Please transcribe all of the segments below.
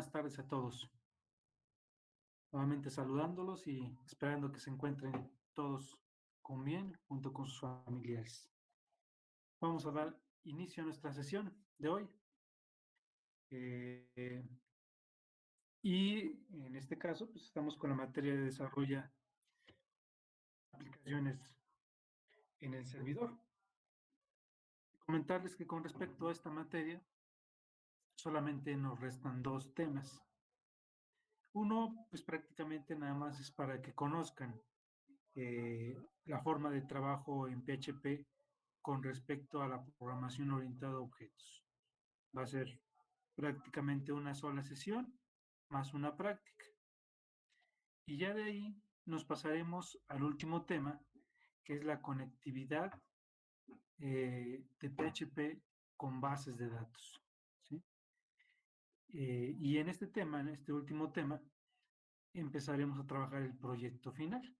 buenas tardes a todos. Nuevamente saludándolos y esperando que se encuentren todos con bien junto con sus familiares. Vamos a dar inicio a nuestra sesión de hoy. Y en este caso, pues estamos con la materia de desarrollo de aplicaciones en el servidor. Comentarles que con respecto a esta materia, solamente nos restan dos temas. Uno, pues prácticamente nada más es para que conozcan la forma de trabajo en PHP con respecto a la programación orientada a objetos. Va a ser prácticamente una sola sesión más una práctica. Y ya de ahí nos pasaremos al último tema, que es la conectividad de PHP con bases de datos. ¿Sí? Y en este tema, en este último tema, empezaremos a trabajar el proyecto final.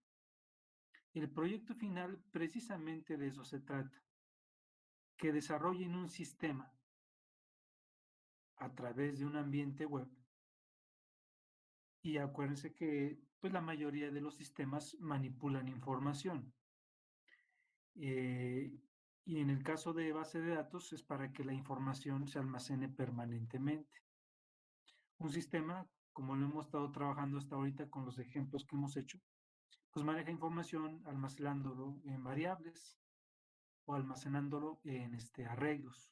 El proyecto final precisamente de eso se trata, que desarrollen un sistema a través de un ambiente web. Y acuérdense que pues, la mayoría de los sistemas manipulan información. Y en el caso de base de datos es para que la información se almacene permanentemente. Un sistema, como lo hemos estado trabajando hasta ahorita con los ejemplos que hemos hecho, pues maneja información almacenándolo en variables o almacenándolo en arreglos.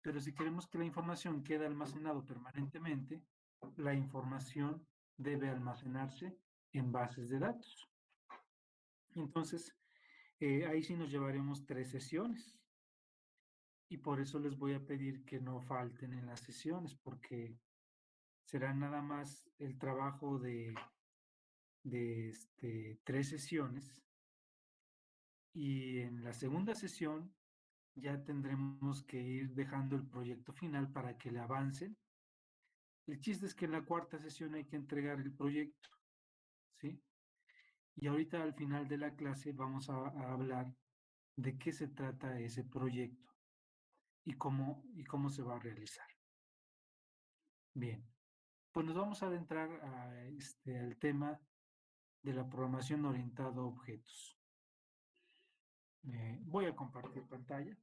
Pero si queremos que la información quede almacenado permanentemente, la información debe almacenarse en bases de datos. Entonces, ahí sí nos llevaremos 3 sesiones. Y por eso les voy a pedir que no falten en las sesiones, porque será nada más el trabajo de 3 sesiones. Y en la segunda sesión ya tendremos que ir dejando el proyecto final para que le avancen. El chiste es que en la cuarta sesión hay que entregar el proyecto, ¿sí? Y ahorita al final de la clase vamos a hablar de qué se trata ese proyecto y cómo se va a realizar. Bien, pues nos vamos a adentrar al tema de la programación orientada a objetos. Voy a compartir pantalla.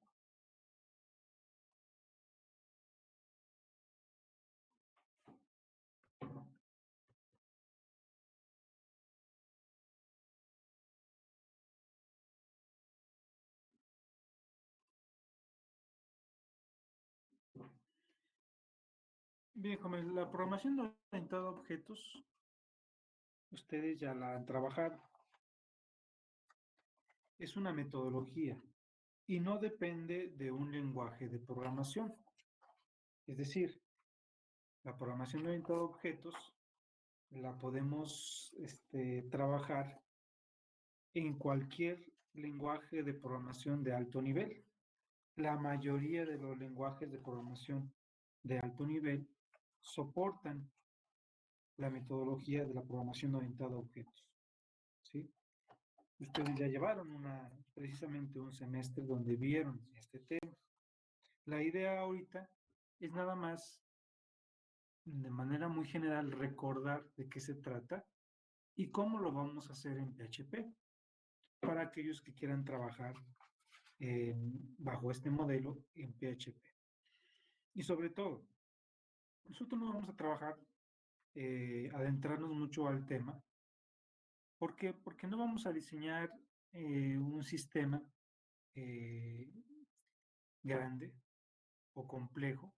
Bien, como la programación orientada a objetos, ustedes ya la han trabajado. Es una metodología y no depende de un lenguaje de programación. Es decir, la programación orientada a objetos la podemos trabajar en cualquier lenguaje de programación de alto nivel. La mayoría de los lenguajes de programación de alto nivel soportan la metodología de la programación orientada a objetos. ¿Sí? Ustedes ya llevaron precisamente un semestre donde vieron este tema. La idea ahorita es nada más, de manera muy general, recordar de qué se trata y cómo lo vamos a hacer en PHP para aquellos que quieran trabajar bajo este modelo en PHP. Y sobre todo, nosotros no vamos a trabajar, adentrarnos mucho al tema. ¿Por qué? Porque no vamos a diseñar un sistema grande o complejo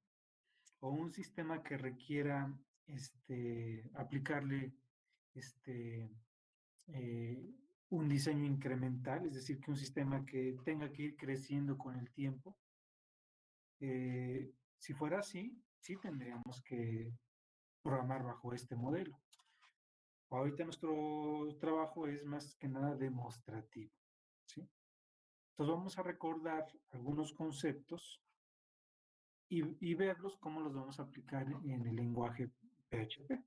o un sistema que requiera aplicarle un diseño incremental, es decir, que un sistema que tenga que ir creciendo con el tiempo. Si fuera así, sí tendríamos que programar bajo este modelo. Ahorita nuestro trabajo es más que nada demostrativo, ¿sí? Entonces vamos a recordar algunos conceptos y verlos cómo los vamos a aplicar en el lenguaje PHP.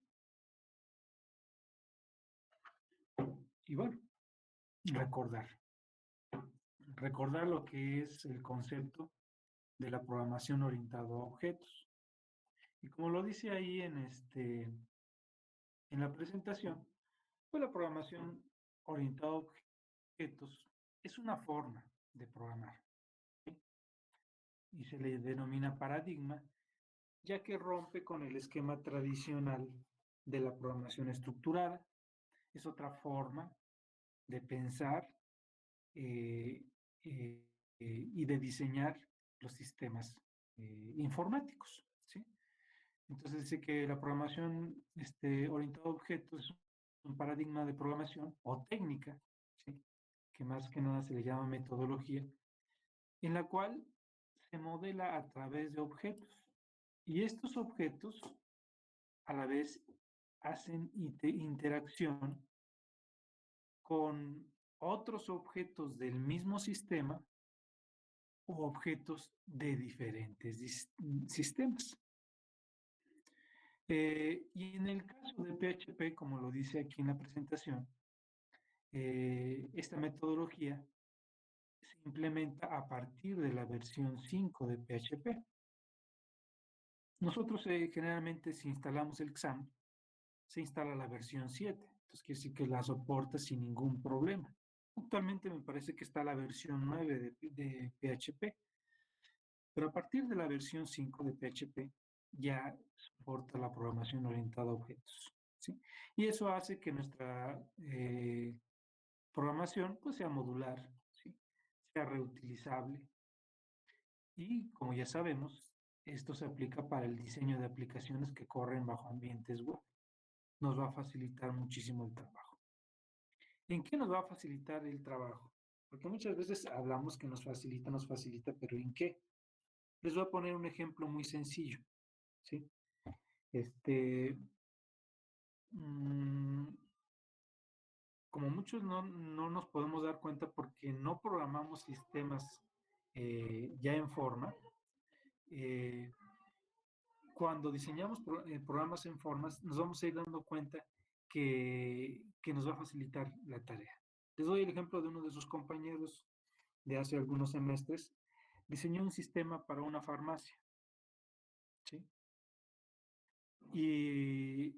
Y bueno, recordar lo que es el concepto de la programación orientada a objetos. Y como lo dice ahí en la presentación, pues la programación orientada a objetos es una forma de programar, ¿sí? Y se le denomina paradigma, ya que rompe con el esquema tradicional de la programación estructurada. Es otra forma de pensar eh, eh, y de diseñar los sistemas informáticos, ¿sí? Entonces dice que la programación orientada a objetos es un paradigma de programación o técnica, ¿sí? Que más que nada se le llama metodología, en la cual se modela a través de objetos. Y estos objetos a la vez hacen interacción con otros objetos del mismo sistema o objetos de diferentes sistemas. Y en el caso de PHP, como lo dice aquí en la presentación, esta metodología se implementa a partir de la versión 5 de PHP. Nosotros generalmente si instalamos el XAMPP, se instala la versión 7, entonces quiere decir que la soporta sin ningún problema. Actualmente me parece que está la versión 9 de PHP, pero a partir de la versión 5 de PHP ya soporta la programación orientada a objetos, ¿sí? Y eso hace que nuestra programación pues, sea modular, ¿sí? Sea reutilizable y, como ya sabemos, esto se aplica para el diseño de aplicaciones que corren bajo ambientes web. Nos va a facilitar muchísimo el trabajo. ¿En qué nos va a facilitar el trabajo? Porque muchas veces hablamos que nos facilita, pero ¿en qué? Les voy a poner un ejemplo muy sencillo, ¿sí? Este, mmm, como muchos no nos podemos dar cuenta porque no programamos sistemas ya en forma, eh, cuando diseñamos programas en formas, nos vamos a ir dando cuenta que nos va a facilitar la tarea. Les doy el ejemplo de uno de sus compañeros de hace algunos semestres. Diseñó un sistema para una farmacia, ¿sí? Y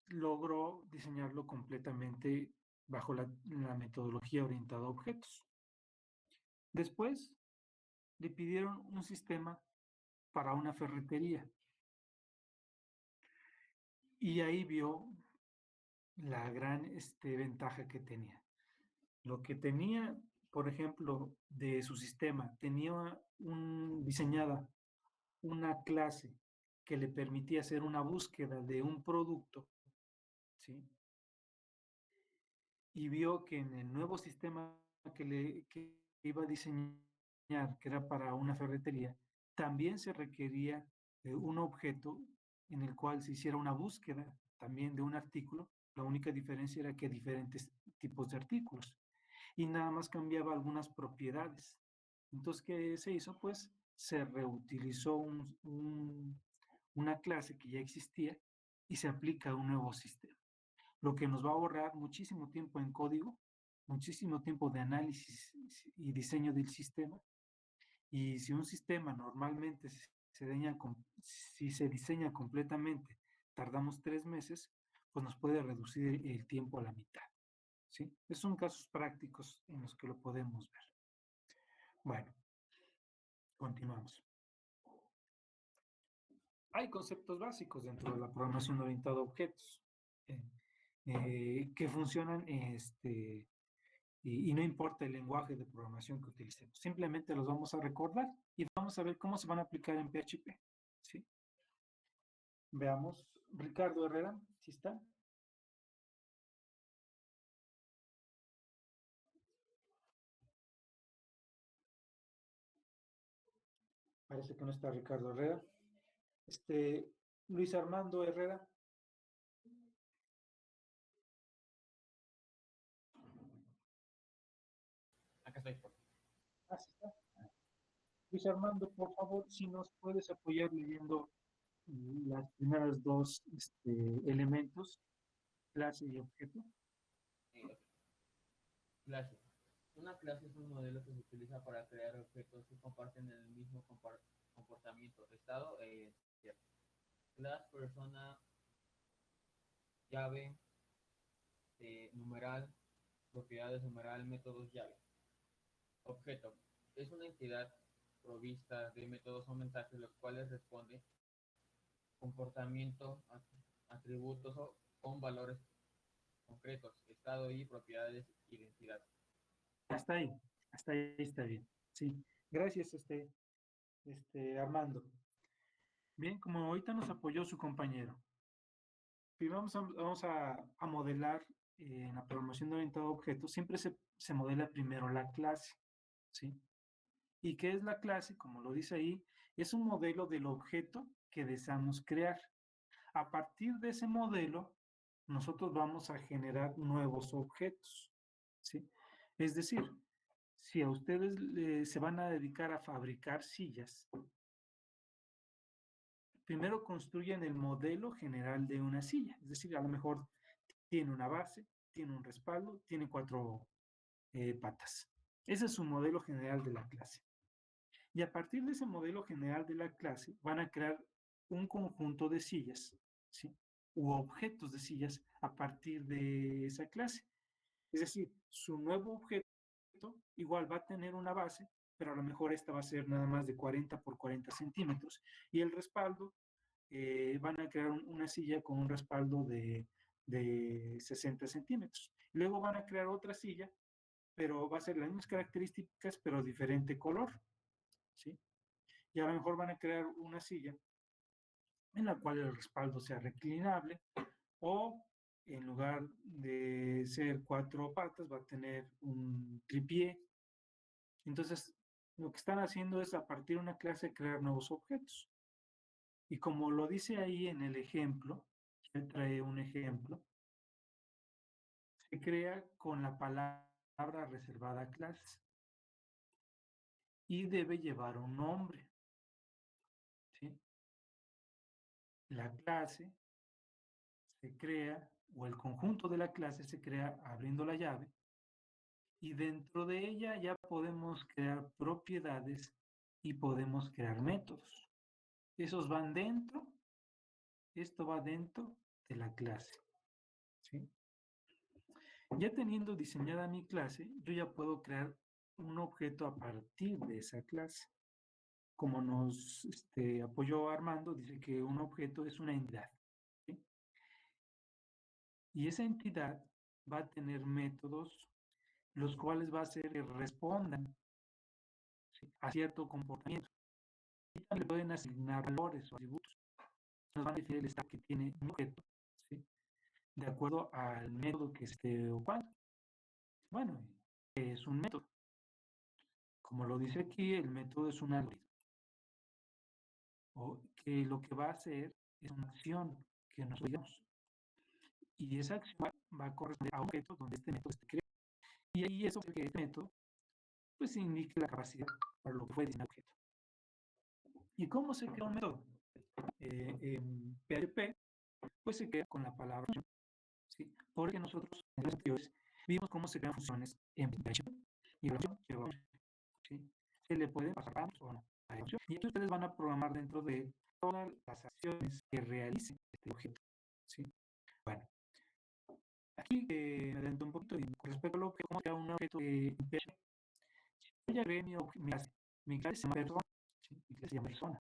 logró diseñarlo completamente bajo la metodología orientada a objetos. Después le pidieron un sistema para una ferretería y ahí vio la gran ventaja que tenía. Lo que tenía, por ejemplo, de su sistema, tenía diseñada una clase que le permitía hacer una búsqueda de un producto, ¿sí? Y vio que en el nuevo sistema que iba a diseñar, que era para una ferretería, también se requería un objeto en el cual se hiciera una búsqueda también de un artículo. La única diferencia era que diferentes tipos de artículos y nada más cambiaba algunas propiedades. Entonces, ¿qué se hizo? Pues se reutilizó una clase que ya existía y se aplica a un nuevo sistema, lo que nos va a ahorrar muchísimo tiempo en código, muchísimo tiempo de análisis y diseño del sistema. Y si un sistema normalmente si se diseña completamente, tardamos 3 meses, pues nos puede reducir el tiempo a la mitad, ¿sí? Esos son casos prácticos en los que lo podemos ver. Bueno, continuamos. Hay conceptos básicos dentro de la programación orientada a objetos que funcionan y no importa el lenguaje de programación que utilicemos, simplemente los vamos a recordar y vamos a ver cómo se van a aplicar en PHP, ¿sí? Veamos, Ricardo Herrera, ¿sí está? Parece que no está Ricardo Herrera. Luis Armando Herrera. Acá estoy. Ah, sí está. Luis Armando, por favor, si nos puedes apoyar leyendo las primeras dos elementos, clase y objeto. Ok. Clase. Una clase es un modelo que se utiliza para crear objetos que comparten el mismo comportamiento, estado e identidad. class, persona, llave, numeral, propiedades, numeral, métodos, llave. Objeto. Es una entidad provista de métodos o mensajes los cuales responden comportamiento, atributos o con valores concretos, estado y propiedades, identidad. Hasta ahí, hasta ahí está bien. Sí, gracias, Armando. Bien, como ahorita nos apoyó su compañero, y vamos a modelar en la programación de orientado a objetos, siempre se modela primero la clase, ¿sí? ¿Y qué es la clase? Como lo dice ahí, es un modelo del objeto que deseamos crear. A partir de ese modelo, nosotros vamos a generar nuevos objetos, ¿sí? Es decir, si a ustedes se van a dedicar a fabricar sillas, primero construyen el modelo general de una silla, es decir, a lo mejor tiene una base, tiene un respaldo, tiene cuatro patas. Ese es su modelo general de la clase. Y a partir de ese modelo general de la clase van a crear un conjunto de sillas, ¿sí? U objetos de sillas a partir de esa clase. Es decir, su nuevo objeto igual va a tener una base, pero a lo mejor esta va a ser nada más de 40 por 40 centímetros. Y el respaldo, van a crear una silla con un respaldo de 60 centímetros. Luego van a crear otra silla, pero va a ser las mismas características, pero diferente color, ¿sí? Y a lo mejor van a crear una silla en la cual el respaldo sea reclinable o en lugar de ser cuatro patas va a tener un tripié. Entonces, lo que están haciendo es a partir de una clase crear nuevos objetos. Y como lo dice ahí en el ejemplo, él trae un ejemplo, se crea con la palabra reservada clase y debe llevar un nombre, ¿sí? La clase se crea, o el conjunto de la clase se crea abriendo la llave, y dentro de ella ya podemos crear propiedades y podemos crear métodos. Esos van dentro, esto va dentro de la clase, ¿sí? Ya teniendo diseñada mi clase, yo ya puedo crear un objeto a partir de esa clase. Como nos apoyó Armando, dice que un objeto es una entidad, ¿sí? Y esa entidad va a tener métodos los cuales va a hacer que respondan, ¿sí?, a cierto comportamiento. Y también le pueden asignar valores o atributos. Nos van a definir el estado que tiene un objeto, ¿sí?, de acuerdo al método que esté ocupando. Bueno, es un método. Como lo dice aquí, el método es un algoritmo. O que lo que va a hacer es una acción que nosotros digamos. Y esa acción va a corresponder a un objeto donde este método esté creado. Y ahí eso que este método pues indique la capacidad para lo que fue diseñado el objeto. ¿Y cómo se crea un método? En PHP, pues se crea con la palabra función, ¿sí? Porque nosotros en los anteriores vimos cómo se crean funciones en PHP. Y la función lleva, ¿sí?, se le pueden pasar parámetros o no a la función. Y entonces ustedes van a programar dentro de todas las acciones que realicen este objeto, ¿sí? Bueno, aquí me adelanto un poquito y con respecto a lo que cómo crear un objeto de PHP. Yo ya creé mi clase se llama persona, ¿sí? Mi clase se llama persona.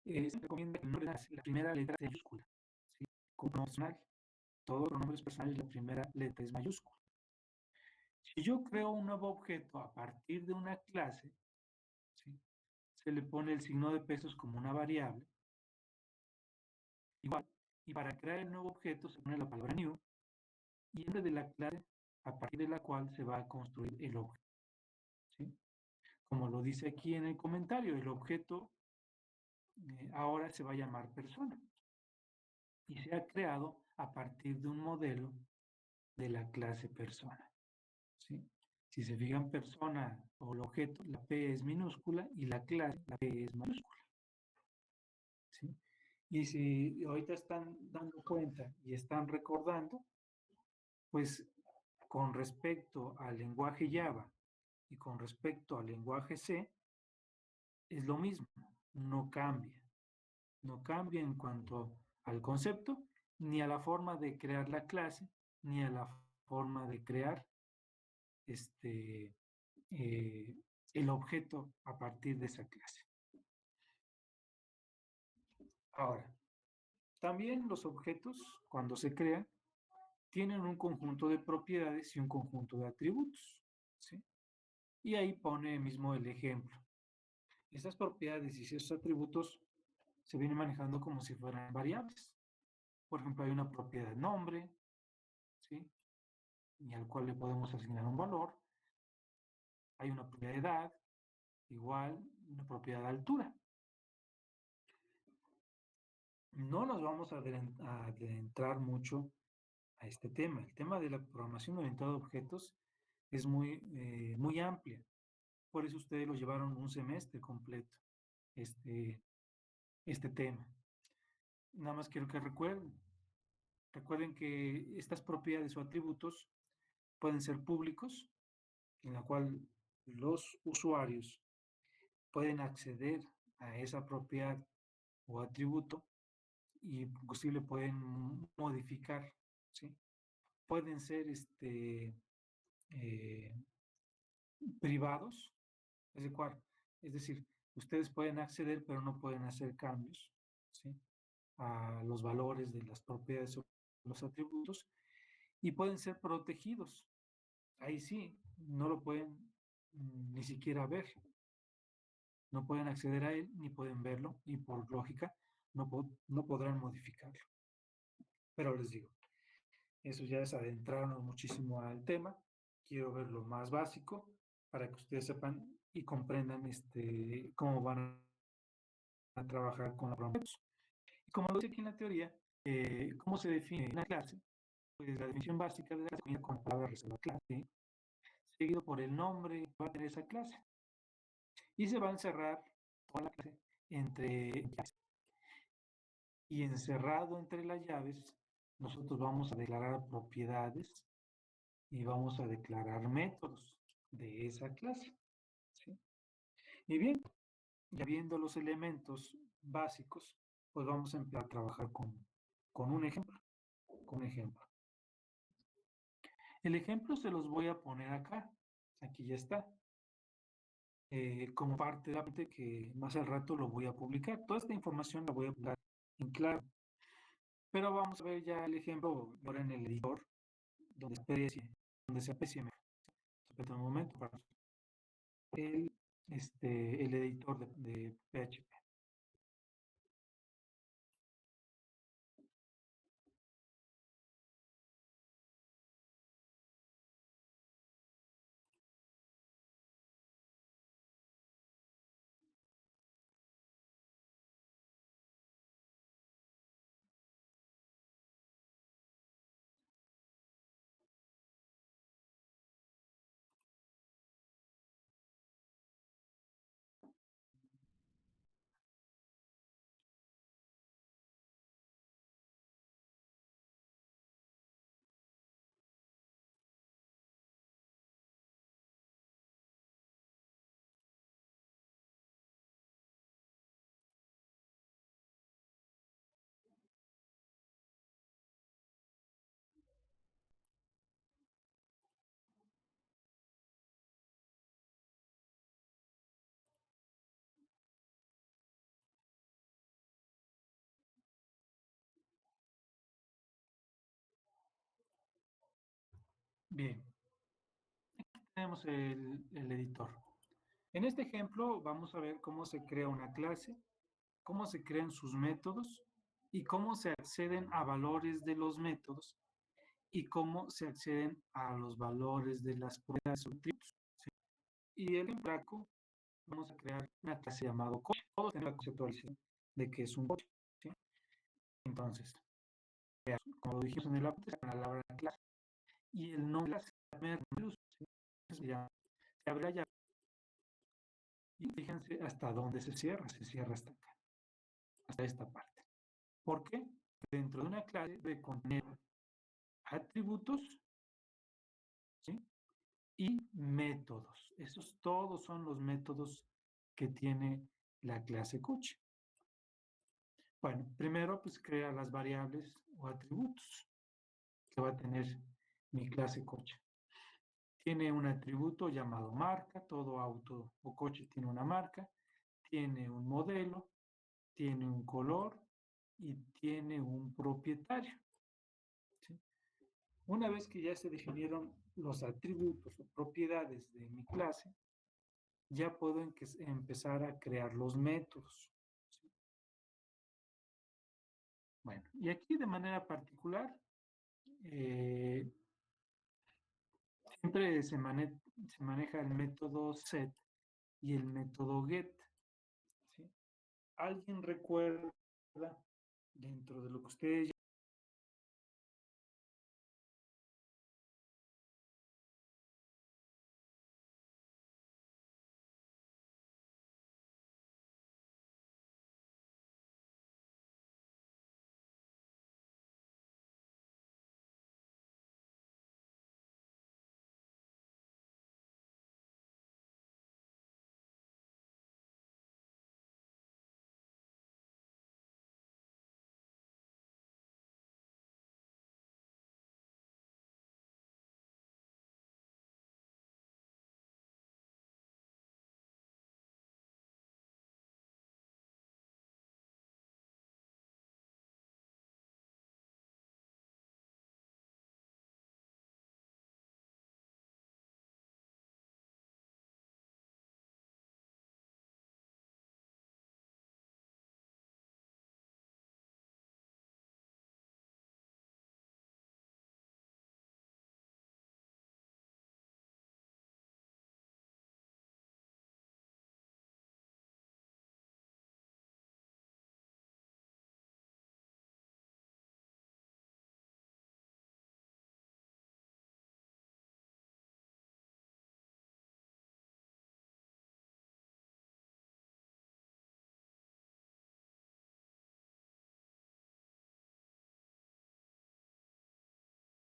Se recomienda que el nombre de la primera letra sea mayúscula, ¿sí? Como pronombre personal. Todos los nombres personales, la primera letra es mayúscula. Si yo creo un nuevo objeto a partir de una clase, ¿sí?, se le pone el signo de pesos como una variable. Igual, y para crear el nuevo objeto se pone la palabra new y el nombre de la clase a partir de la cual se va a construir el objeto, ¿sí? Como lo dice aquí en el comentario, el objeto ahora se va a llamar persona y se ha creado a partir de un modelo de la clase persona, ¿sí? Si se fijan, persona o el objeto, la P es minúscula y la clase, la P es mayúscula, ¿sí? Y si ahorita están dando cuenta y están recordando, pues con respecto al lenguaje Java y con respecto al lenguaje C, es lo mismo, no cambia. no cambia en cuanto al concepto, ni a la forma de crear la clase, ni a la forma de crear este, eh, el objeto a partir de esa clase. Ahora, también los objetos, cuando se crean, tienen un conjunto de propiedades y un conjunto de atributos, ¿sí? Y ahí pone mismo el ejemplo. Estas propiedades y esos atributos se vienen manejando como si fueran variables. Por ejemplo, hay una propiedad nombre, ¿sí? Y al cual le podemos asignar un valor. Hay una propiedad de edad, igual una propiedad de altura. No nos vamos a adentrar mucho a este tema. El tema de la programación orientada a objetos es muy amplia. Por eso ustedes lo llevaron un semestre completo, este, este tema. Nada más quiero que recuerden que estas propiedades o atributos pueden ser públicos, en la cual los usuarios pueden acceder a esa propiedad o atributo y inclusive pueden modificar, ¿sí? Pueden ser eh, privados, es decir, ustedes pueden acceder pero no pueden hacer cambios, ¿sí? A los valores de las propiedades o los atributos y pueden ser protegidos. Ahí sí, no lo pueden ni siquiera ver, no pueden acceder a él ni pueden verlo y por lógica no podrán modificarlo. Pero les digo, eso ya es adentrarnos muchísimo al tema. Quiero ver lo más básico para que ustedes sepan y comprendan cómo van a trabajar con los prompts. Y como lo dice aquí en la teoría, ¿cómo se define una clase? Pues la definición básica de la clase comienza con la palabra reserva clase, ¿sí? Seguido por el nombre que va a tener esa clase. Y se va a encerrar toda la clase entre llaves. Y encerrado entre las llaves, nosotros vamos a declarar propiedades y vamos a declarar métodos de esa clase, ¿sí? Y bien, ya viendo los elementos básicos, pues vamos a empezar a trabajar con un ejemplo, con un ejemplo. El ejemplo se los voy a poner acá, aquí ya está, como parte de la parte que más al rato lo voy a publicar. Toda esta información la voy a publicar en claro, pero vamos a ver ya el ejemplo ahora en el editor, donde se aprecie mejor. Espera un momento para el, el editor de PHP. Bien, tenemos el editor. En este ejemplo vamos a ver cómo se crea una clase, cómo se crean sus métodos y cómo se acceden a valores de los métodos y cómo se acceden a los valores de las propiedades o atributos, ¿sí? Y el ejemplo vamos a crear una clase llamada coche. Todos tenemos la conceptualización de que es un coche, ¿sí? Entonces, como lo dijimos en el apunte, la palabra clase y el nombre de la clase plus, ¿sí? Se abre ya. Y fíjense hasta dónde se cierra hasta acá, hasta esta parte. ¿Por qué? Dentro de una clase debe contener atributos, ¿sí? Y métodos. Esos todos son los métodos que tiene la clase coche. Bueno, primero pues crea las variables o atributos que va a tener mi clase coche. Tiene un atributo llamado marca, todo auto o coche tiene una marca, tiene un modelo, tiene un color y tiene un propietario. ¿Sí? Una vez que ya se definieron los atributos o propiedades de mi clase, ya puedo empezar a crear los métodos. ¿Sí? Bueno, y aquí de manera particular, siempre se maneja el método set y el método get. ¿Sí? ¿Alguien recuerda dentro de lo que ustedes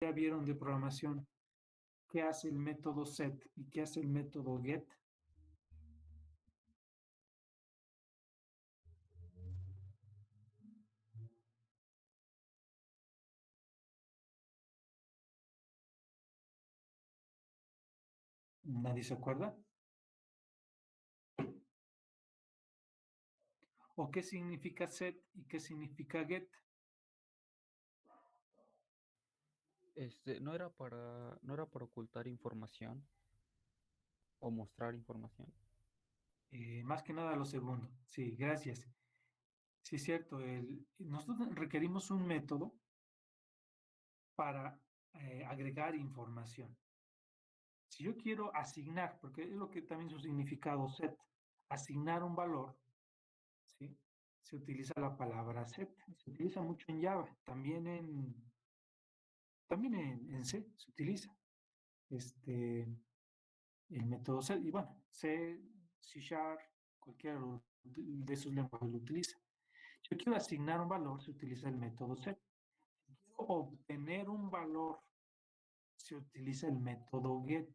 ya vieron de programación qué hace el método set y qué hace el método get? ¿Nadie se acuerda? ¿O qué significa set y qué significa get? No era para ocultar información o mostrar información. Más que nada lo segundo. Sí, gracias. Sí, es cierto. Nosotros requerimos un método para agregar información. Si yo quiero asignar, porque es lo que también su significado set, asignar un valor, ¿sí? Se utiliza la palabra set. Se utiliza mucho en Java, también en C se utiliza el método set. Y bueno, C, C Sharp, cualquiera de esos lenguajes lo utiliza. Si yo quiero asignar un valor, se utiliza el método set. Si quiero obtener un valor, se utiliza el método get.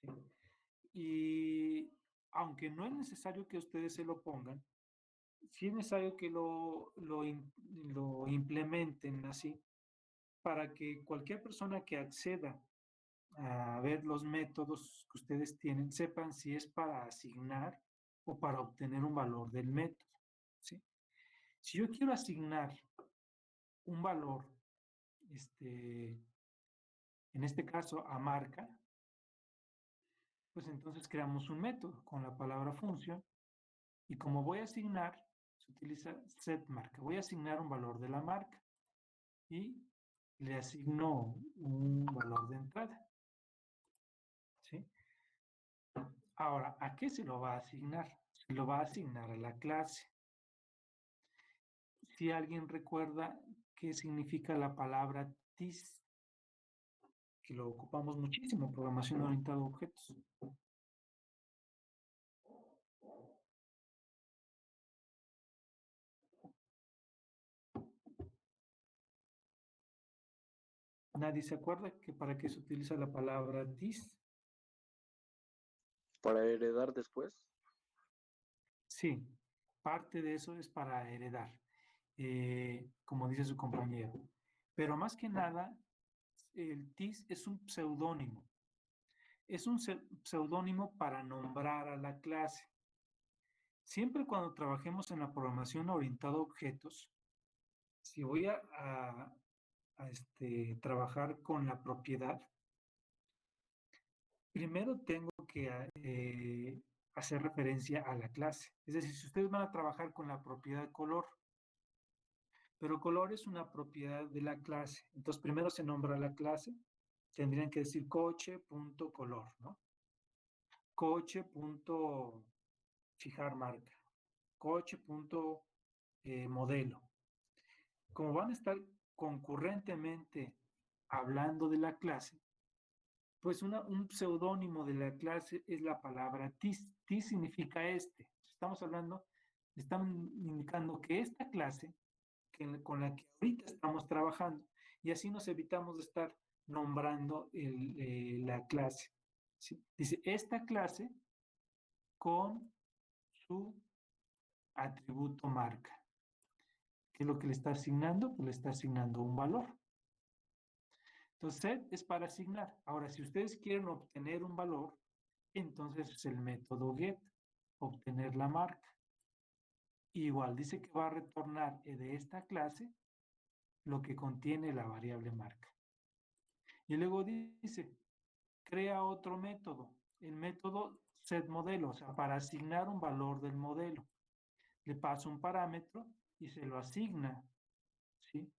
¿Sí? Y aunque no es necesario que ustedes se lo pongan, sí es necesario que lo implementen así para que cualquier persona que acceda a ver los métodos que ustedes tienen sepan si es para asignar o para obtener un valor del método. ¿Sí? Si yo quiero asignar un valor, en este caso a marca, pues entonces creamos un método con la palabra función y como voy a asignar, se utiliza setMarca. Voy a asignar un valor de la marca y le asigno un valor de entrada. ¿Sí? Ahora, ¿a qué se lo va a asignar? Se lo va a asignar a la clase. Si alguien recuerda qué significa la palabra TIS, que lo ocupamos muchísimo en programación orientada a objetos. ¿Nadie se acuerda que para qué se utiliza la palabra TIS? Para heredar después. Sí, parte de eso es para heredar. como dice su compañero. Pero más que nada, el TIS es un pseudónimo. Es un pseudónimo para nombrar a la clase. Siempre cuando trabajemos en la programación orientada a objetos, si voy a trabajar con la propiedad, primero tengo que hacer referencia a la clase. Es decir, si ustedes van a trabajar con la propiedad color, pero color es una propiedad de la clase. Entonces, primero se nombra la clase. Tendrían que decir coche.color, ¿no? Coche.fijar marca. Coche.modelo. Como van a estar concurrentemente hablando de la clase, pues un pseudónimo de la clase es la palabra TIS. TIS significa este. Estamos hablando, están indicando que esta clase con la que ahorita estamos trabajando, y así nos evitamos de estar nombrando la clase. ¿Sí? Dice, esta clase con su atributo marca. ¿Qué es lo que le está asignando? Pues le está asignando un valor. Entonces, set es para asignar. Ahora, si ustedes quieren obtener un valor, entonces es el método get, obtener la marca. Igual, dice que va a retornar de esta clase lo que contiene la variable marca. Y luego dice, crea otro método, el método setModelo, o sea, para asignar un valor del modelo. Le paso un parámetro y se lo asigna, ¿sí?,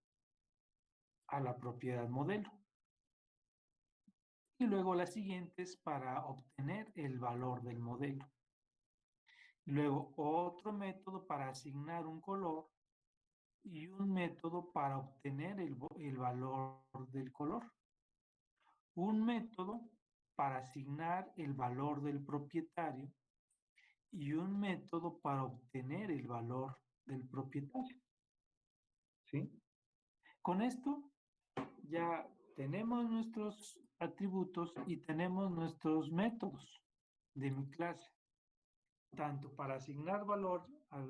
a la propiedad modelo. Y luego la siguiente es para obtener el valor del modelo. Y luego otro método para asignar un color y un método para obtener el valor del color. Un método para asignar el valor del propietario y un método para obtener el valor del propietario. ¿Sí? Con esto ya tenemos nuestros atributos y tenemos nuestros métodos de mi clase, tanto para asignar valor a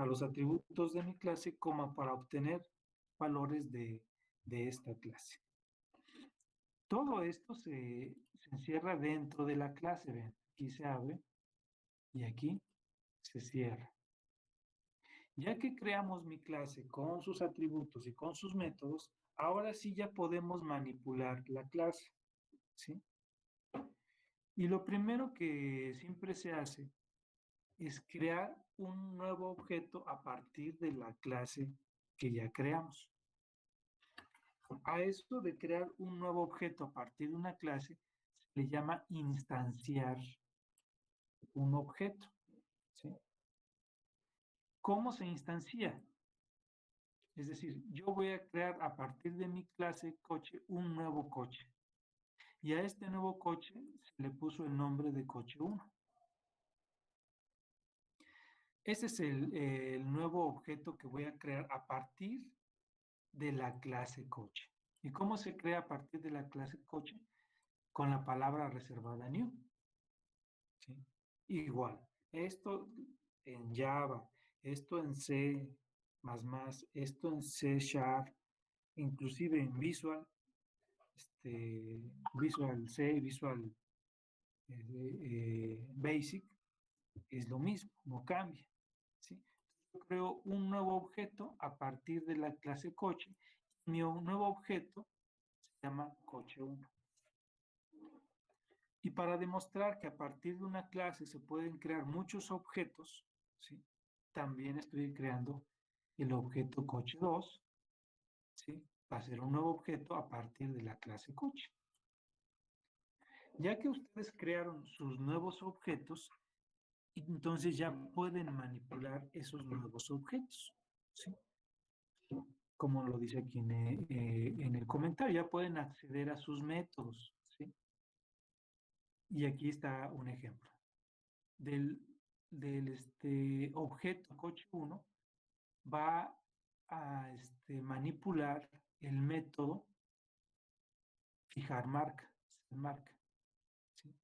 los atributos de mi clase como para obtener valores de esta clase. Todo esto se encierra dentro de la clase. Ven, aquí se abre y aquí se cierra. Ya que creamos mi clase con sus atributos y con sus métodos, ahora sí ya podemos manipular la clase, ¿sí? Y lo primero que siempre se hace es crear un nuevo objeto a partir de la clase que ya creamos. A esto de crear un nuevo objeto a partir de una clase se le llama instanciar un objeto, ¿sí? ¿Cómo se instancia? Es decir, yo voy a crear a partir de mi clase coche un nuevo coche. Y a este nuevo coche se le puso el nombre de coche 1. Ese es el nuevo objeto que voy a crear a partir de la clase coche. ¿Y cómo se crea a partir de la clase coche? Con la palabra reservada new. ¿Sí? Igual, esto en Java, esto en C++, esto en C#, inclusive en Visual, Visual C, Visual Basic, es lo mismo, no cambia. ¿Sí? Yo creo un nuevo objeto a partir de la clase coche. Mi nuevo objeto se llama coche 1. Y para demostrar que a partir de una clase se pueden crear muchos objetos, ¿sí?, también estoy creando el objeto coche 2, ¿sí?, va a ser un nuevo objeto a partir de la clase coche. Ya que ustedes crearon sus nuevos objetos, entonces ya pueden manipular esos nuevos objetos, ¿sí? Como lo dice aquí en el comentario, ya pueden acceder a sus métodos, ¿sí? Y aquí está un ejemplo. Del objeto coche 1 va a manipular el método fijar marca, ¿sí?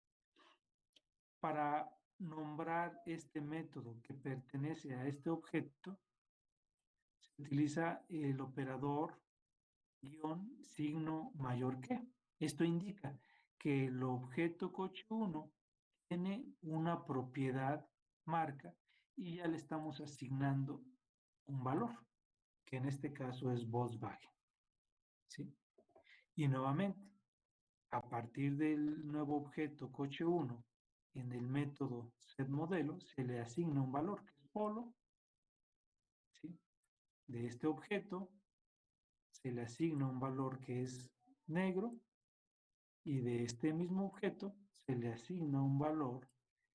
Para nombrar este método que pertenece a este objeto, utiliza el operador guión signo mayor que. Esto indica que el objeto coche 1 tiene una propiedad marca y ya le estamos asignando un valor, que en este caso es Volkswagen. ¿Sí? Y nuevamente, a partir del nuevo objeto coche 1, en el método setModelo se le asigna un valor que es polo. ¿Sí? De este objeto se le asigna un valor que es negro y de este mismo objeto se le asigna un valor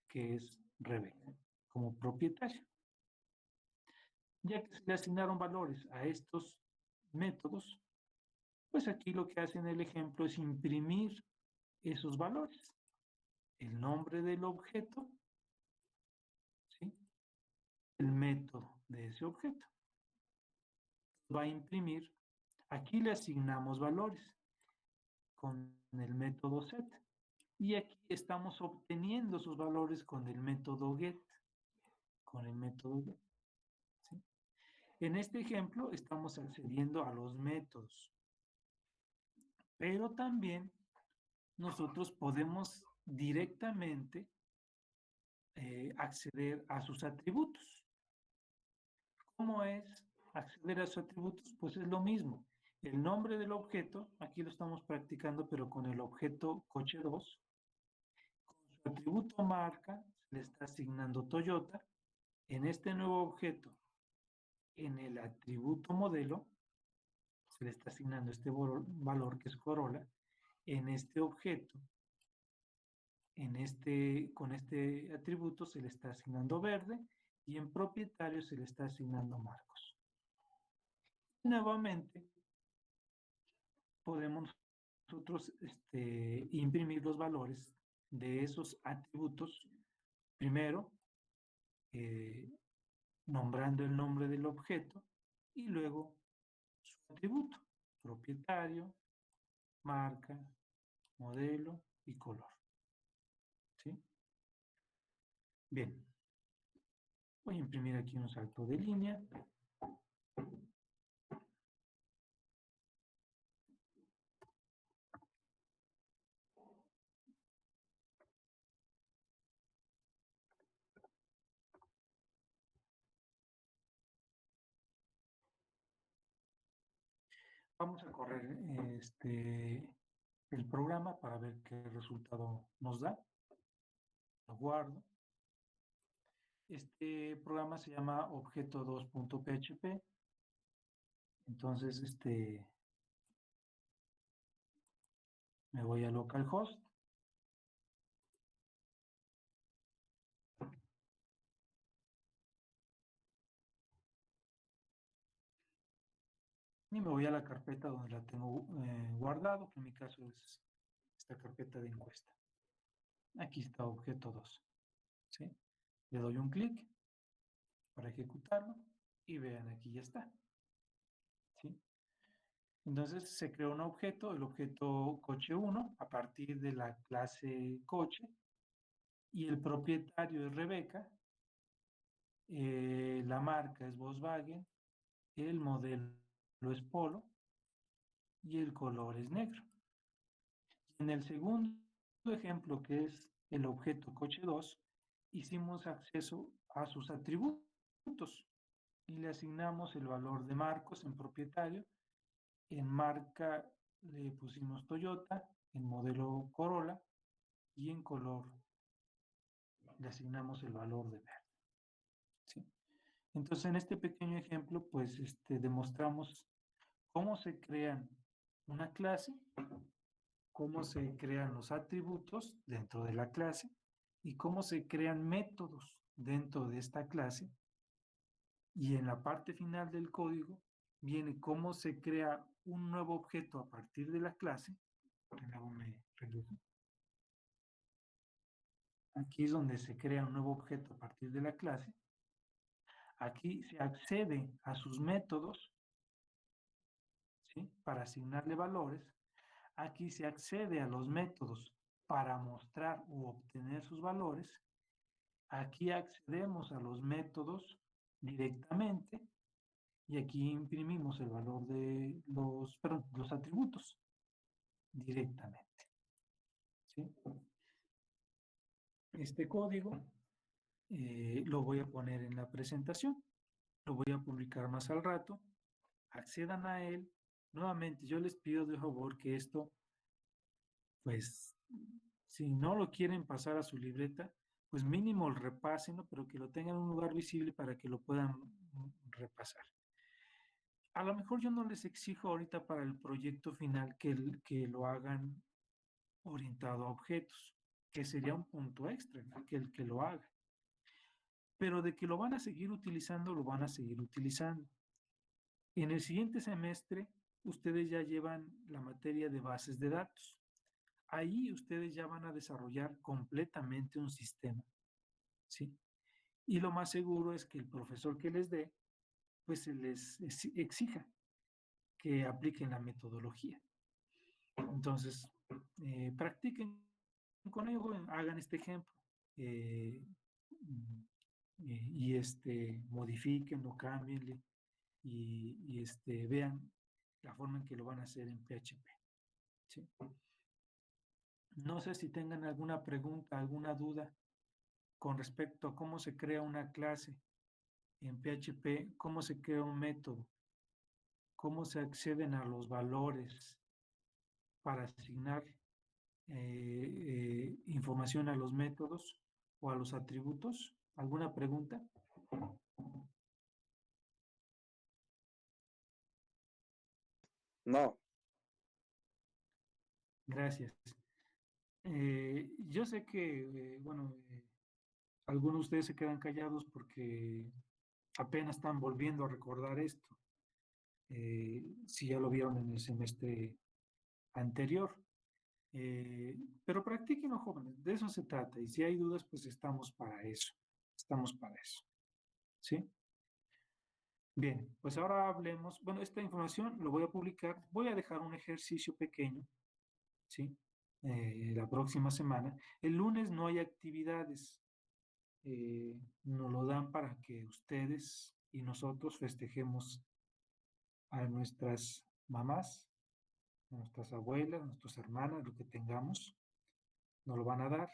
que es Rebeca como propietaria. Ya que se le asignaron valores a estos métodos, pues aquí lo que hace en el ejemplo es imprimir esos valores. El nombre del objeto, ¿sí? El método de ese objeto. Va a imprimir, aquí le asignamos valores con el método set. Y aquí estamos obteniendo sus valores con el método get. Con el método get. ¿Sí? En este ejemplo estamos accediendo a los métodos. Pero también nosotros podemos directamente acceder a sus atributos. ¿Cómo es acceder a sus atributos? Pues es lo mismo. El nombre del objeto, aquí lo estamos practicando, pero con el objeto coche 2. Con su atributo marca, se le está asignando Toyota. En este nuevo objeto, en el atributo modelo, se le está asignando este valor que es Corolla. En este objeto, con este atributo se le está asignando verde y en propietario se le está asignando Marcos. Y nuevamente, podemos nosotros imprimir los valores de esos atributos, primero nombrando el nombre del objeto y luego su atributo, propietario, marca, modelo y color. ¿Sí? Bien. Voy a imprimir aquí un salto de línea. Vamos a correr el programa para ver qué resultado nos da. Lo guardo. Este programa se llama objeto2.php. Entonces, me voy a localhost. Y me voy a la carpeta donde la tengo guardado, que en mi caso es esta carpeta de encuesta. Aquí está objeto 2. ¿Sí? Le doy un clic para ejecutarlo y vean, aquí ya está. ¿Sí? Entonces se creó un objeto, el objeto coche 1, a partir de la clase coche, y el propietario es Rebeca, la marca es Volkswagen, el modelo es Polo y el color es negro. En el segundo ejemplo, que es el objeto coche 2, hicimos acceso a sus atributos y le asignamos el valor de Marcos en propietario. En marca le pusimos Toyota, en modelo Corolla y en color le asignamos el valor de verde. ¿Sí? Entonces, en este pequeño ejemplo, pues demostramos cómo se crean una clase, cómo se crean los atributos dentro de la clase y cómo se crean métodos dentro de esta clase. Y en la parte final del código viene cómo se crea un nuevo objeto a partir de la clase. Luego me regreso. Aquí es donde se crea un nuevo objeto a partir de la clase. Aquí se accede a sus métodos, ¿sí? Para asignarle valores. Aquí se accede a los métodos para mostrar u obtener sus valores. Aquí accedemos a los métodos directamente y aquí imprimimos el valor de los atributos directamente. ¿Sí? Este código lo voy a poner en la presentación, lo voy a publicar más al rato, accedan a él. Nuevamente, yo les pido de favor que esto, pues, si no lo quieren pasar a su libreta, pues mínimo lo repasen, ¿no? Pero que lo tengan en un lugar visible para que lo puedan repasar. A lo mejor yo no les exijo ahorita para el proyecto final que lo hagan orientado a objetos, que sería un punto extra, ¿no? Que el que lo haga. Pero de que lo van a seguir utilizando, lo van a seguir utilizando. En el siguiente semestre, ustedes ya llevan la materia de bases de datos. Ahí ustedes ya van a desarrollar completamente un sistema, ¿sí? Y lo más seguro es que el profesor que les dé, pues se les exija que apliquen la metodología. Entonces, practiquen con ello, hagan este ejemplo modifíquenlo, cámbienle y vean la forma en que lo van a hacer en PHP. ¿Sí? No sé si tengan alguna pregunta, alguna duda con respecto a cómo se crea una clase en PHP, cómo se crea un método, cómo se acceden a los valores para asignar información a los métodos o a los atributos. ¿Alguna pregunta? No. Gracias. Yo sé que, algunos de ustedes se quedan callados porque apenas están volviendo a recordar esto. Si ya lo vieron en el semestre anterior. Pero practíquenlo, jóvenes, de eso se trata. Y si hay dudas, pues estamos para eso. Estamos para eso. ¿Sí? Bien, pues ahora hablemos. Bueno, esta información lo voy a publicar. Voy a dejar un ejercicio pequeño, ¿sí? La próxima semana. El lunes no hay actividades. Nos lo dan para que ustedes y nosotros festejemos a nuestras mamás, a nuestras abuelas, a nuestras hermanas, lo que tengamos. Nos lo van a dar.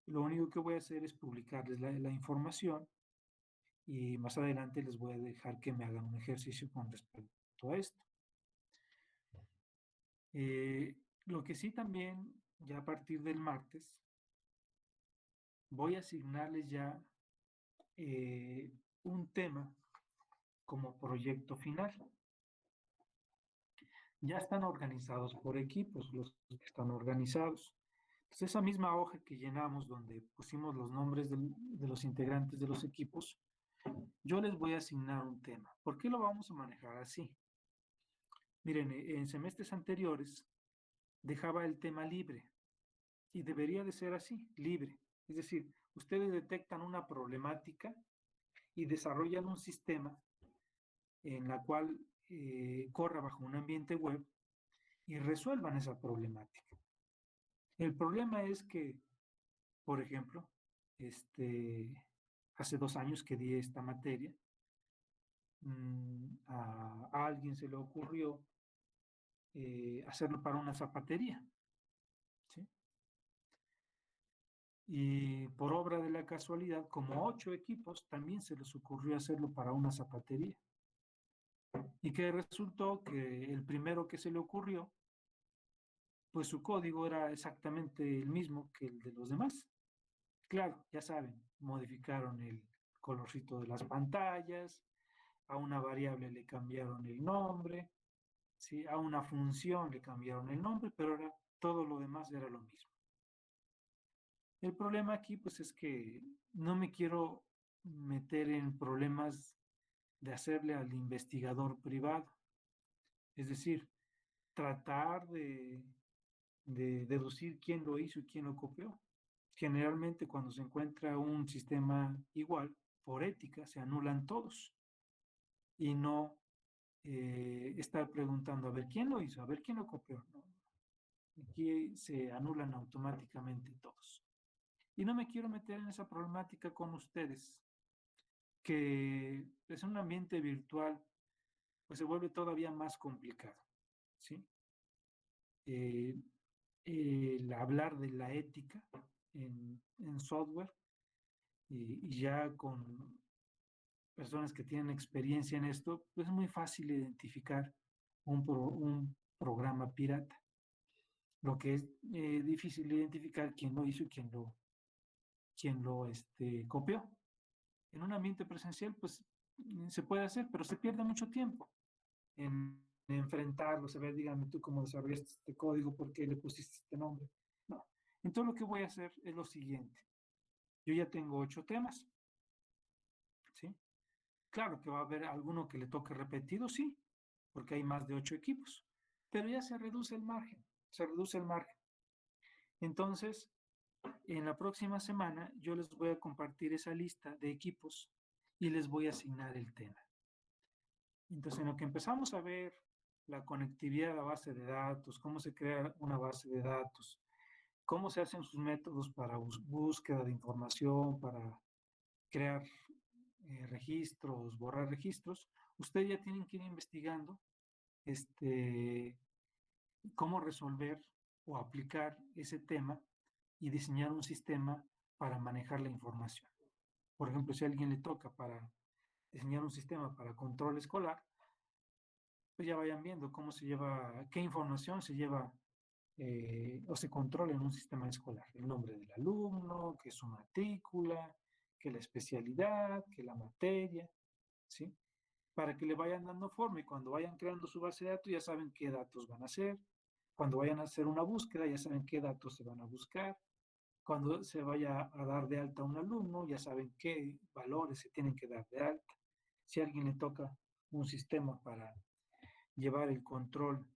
Lo único que voy a hacer es publicarles la información y más adelante les voy a dejar que me hagan un ejercicio con respecto a esto. Lo que sí también, ya a partir del martes, voy a asignarles ya un tema como proyecto final. Ya están organizados por equipos, los que están organizados. Entonces, esa misma hoja que llenamos donde pusimos los nombres de los integrantes de los equipos, yo les voy a asignar un tema. ¿Por qué lo vamos a manejar así? Miren, en semestres anteriores dejaba el tema libre y debería de ser así, libre. Es decir, ustedes detectan una problemática y desarrollan un sistema en la cual corra bajo un ambiente web y resuelvan esa problemática. El problema es que, por ejemplo, hace 2 años que di esta materia, a alguien se le ocurrió hacerlo para una zapatería, ¿sí? Y por obra de la casualidad, como 8 equipos, también se les ocurrió hacerlo para una zapatería. Y que resultó que el primero que se le ocurrió, pues su código era exactamente el mismo que el de los demás. Claro, ya saben, modificaron el colorcito de las pantallas, a una variable le cambiaron el nombre, ¿sí? A una función le cambiaron el nombre, pero todo lo demás era lo mismo. El problema aquí, pues, es que no me quiero meter en problemas de hacerle al investigador privado. Es decir, tratar de deducir quién lo hizo y quién lo copió. Generalmente, cuando se encuentra un sistema igual, por ética, se anulan todos. Y no estar preguntando, a ver, ¿quién lo hizo? A ver, ¿quién lo copió? No. Aquí se anulan automáticamente todos. Y no me quiero meter en esa problemática con ustedes, que es un ambiente virtual pues se vuelve todavía más complicado, ¿sí? Eh, el hablar de la ética en software y ya con personas que tienen experiencia en esto, pues es muy fácil identificar un programa pirata. Lo que es difícil identificar quién lo hizo y quién lo copió. En un ambiente presencial, pues se puede hacer, pero se pierde mucho tiempo en enfrentarlo, saber, dígame tú cómo desarrollaste este código, por qué le pusiste este nombre. No. Entonces lo que voy a hacer es lo siguiente. Yo ya tengo 8 temas, ¿sí? Claro que va a haber alguno que le toque repetido, sí, porque hay más de 8 equipos, pero ya se reduce el margen, se reduce el margen. Entonces, en la próxima semana yo les voy a compartir esa lista de equipos y les voy a asignar el tema. Entonces, en lo que empezamos a ver la conectividad a la base de datos, cómo se crea una base de datos, cómo se hacen sus métodos para búsqueda de información, para crear registros, borrar registros, ustedes ya tienen que ir investigando cómo resolver o aplicar ese tema y diseñar un sistema para manejar la información. Por ejemplo, si a alguien le toca para diseñar un sistema para control escolar, pues ya vayan viendo cómo se lleva, qué información se lleva o se controla en un sistema escolar. El nombre del alumno, que su matrícula, que la especialidad, que la materia, ¿sí? Para que le vayan dando forma y cuando vayan creando su base de datos ya saben qué datos van a hacer. Cuando vayan a hacer una búsqueda ya saben qué datos se van a buscar. Cuando se vaya a dar de alta a un alumno ya saben qué valores se tienen que dar de alta. Si a alguien le toca un sistema para llevar el control,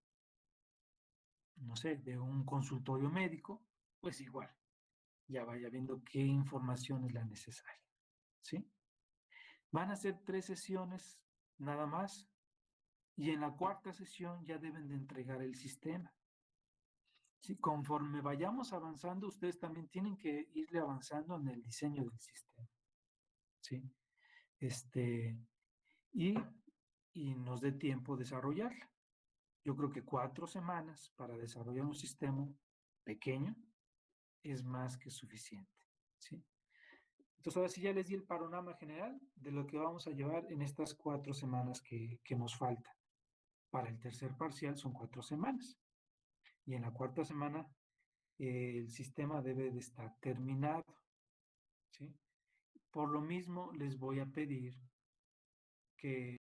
no sé, de un consultorio médico, pues igual, ya vaya viendo qué información es la necesaria, ¿sí? Van a ser 3 sesiones nada más y en la cuarta sesión ya deben de entregar el sistema. ¿Sí? Conforme vayamos avanzando, ustedes también tienen que irle avanzando en el diseño del sistema, ¿sí? Este, y, y nos dé tiempo desarrollarla. Yo creo que 4 semanas para desarrollar un sistema pequeño es más que suficiente, ¿sí? Entonces, ahora sí ya les di el panorama general de lo que vamos a llevar en estas 4 semanas que nos faltan. Para el tercer parcial son 4 semanas. Y en la cuarta semana el sistema debe de estar terminado, ¿sí? Por lo mismo les voy a pedir que